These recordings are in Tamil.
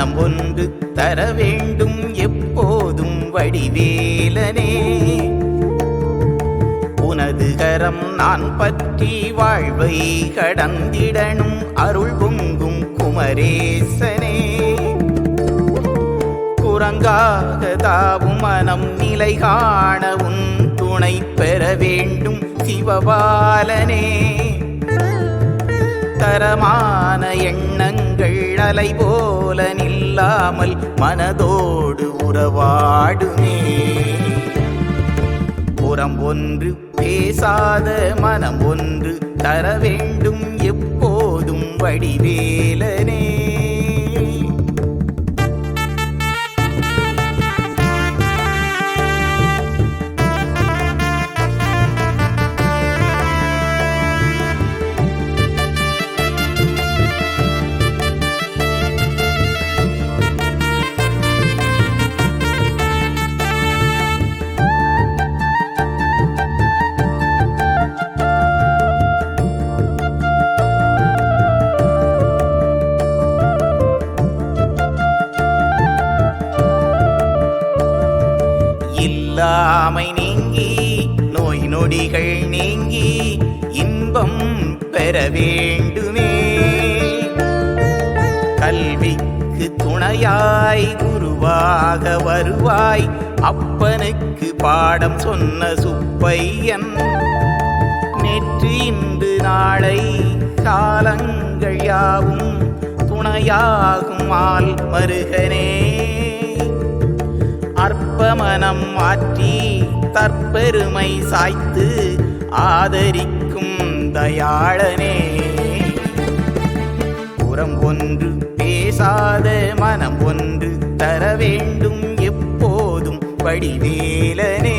மனம் ஒன்று தர வேண்டும் எப்போதும் வடிவேலனே. உனது கரம் நான் பற்றி வாழ்வை கடந்திடணும் அருள் பொங்கும் குமரேசனே. குரங்காக தாவும் மனம் நிலை காண உன் துணை பெற வேண்டும் சிவபாலனே. தரமான எண்ணங்கள் அலை போல நில்லாமல் மனதோடு உறவாடுமே. புறம் ஒன்று பேசாத மனம் ஒன்று தர வேண்டும் எப்போதும் வடிவேலனே. இல்லாமை நீங்கி நோய் நொடிகள் நீங்கி இன்பம் பெற வேண்டுமே. கல்விக்கு துணையாய் குருவாக வருவாய் அப்பனுக்கு பாடம் சொன்ன சுப்பையன். நேற்று இன்று நாளை காலங்கள் யாவும் துணையாகும் ஆள் மருகனே. அற்பமனம் மாற்றி தற்பெருமை சாய்த்து ஆதரிக்கும் தயாளனே. புறம் ஒன்று பேசாத மனம் ஒன்று தர வேண்டும் எப்போதும் வடிவேலனே.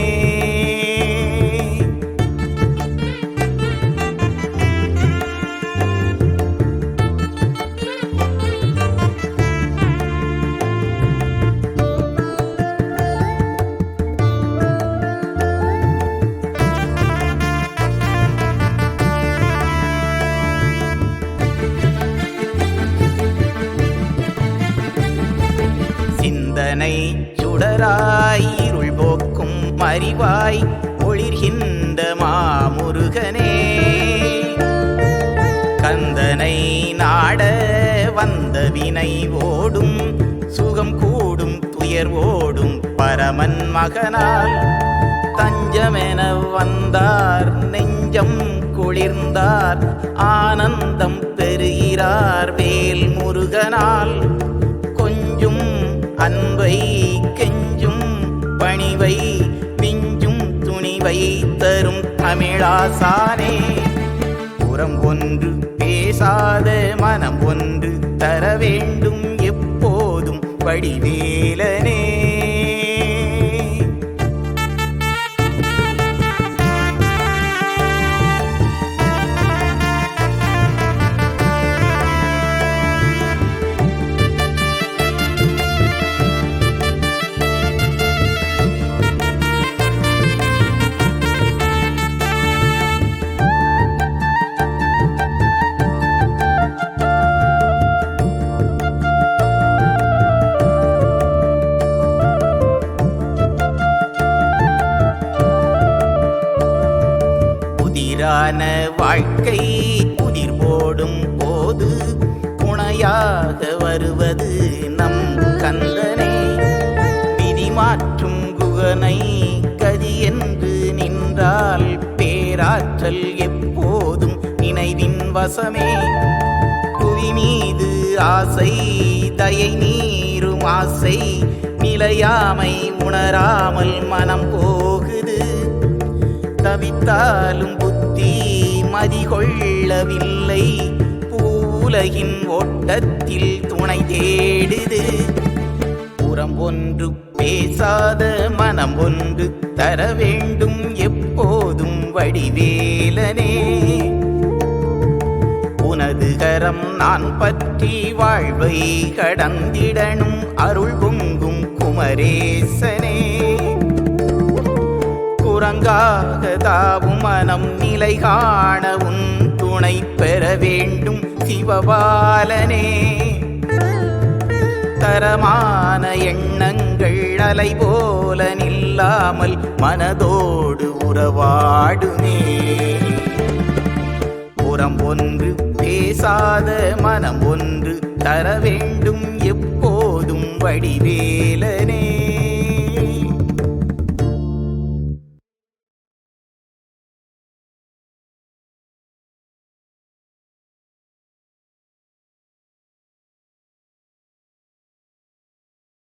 சிந்தனை சுடராய் இருள் போக்கும் அறிவாய் ஒளிர்கின்ற மாமுருகனே. கந்தனை நாட வந்த வினை ஓடும் சுகம் கூடும் துயர் ஓடும் பரமன் மகனால். தஞ்சமென வந்தார் நெஞ்சம் குளிர்ந்தார் ஆனந்தம் பெறுகிறார் வேல் முருகனால். கொஞ்சும் அன்பை கெஞ்சும் பணிவை விஞ்சும் துணிவை தரும் தமிழாசானே. புறம் ஒன்று பேசாத மனம் ஒன்று தர வேண்டும் எப்போதும் வடிவேலனே. புதிரான வாழ்க்கை புதிர் போடும் போது துணையாக வருவது நம் கந்தனே. விதி மாற்றும் குகனை கதி என்று நின்றால் பேராற்றல் எப்போதும் நினைவின் வசமே. புவி மீது ஆசை தயை நீரும் ஆசை நிலையாமை உணராமல் மனம் போகுது. தவித்தாலும் புத்தி மதி கொள்ளவில்லை பூவுலகின் ஓட்டத்தில் துணை தேடுது. புறம் ஒன்று பேசாத மனம் ஒன்று தர வேண்டும் எப்போதும் வடிவேலனே. உனது கரம் நான் பற்றி வாழ்வை கடந்திடணும் அருள் பொங்கும் குமரேசனே. குரங்காக தாவும் மனம் நிலை காண உன் துணை பெற வேண்டும் சிவபாலனே. தரமான எண்ணங்கள் அலை போல நில்லாமல் மனதோடு உறவாடுமே. புறம் ஒன்று பேசாத மனம் ஒன்று தர வேண்டும் எப்போதும் வடிவேலனே.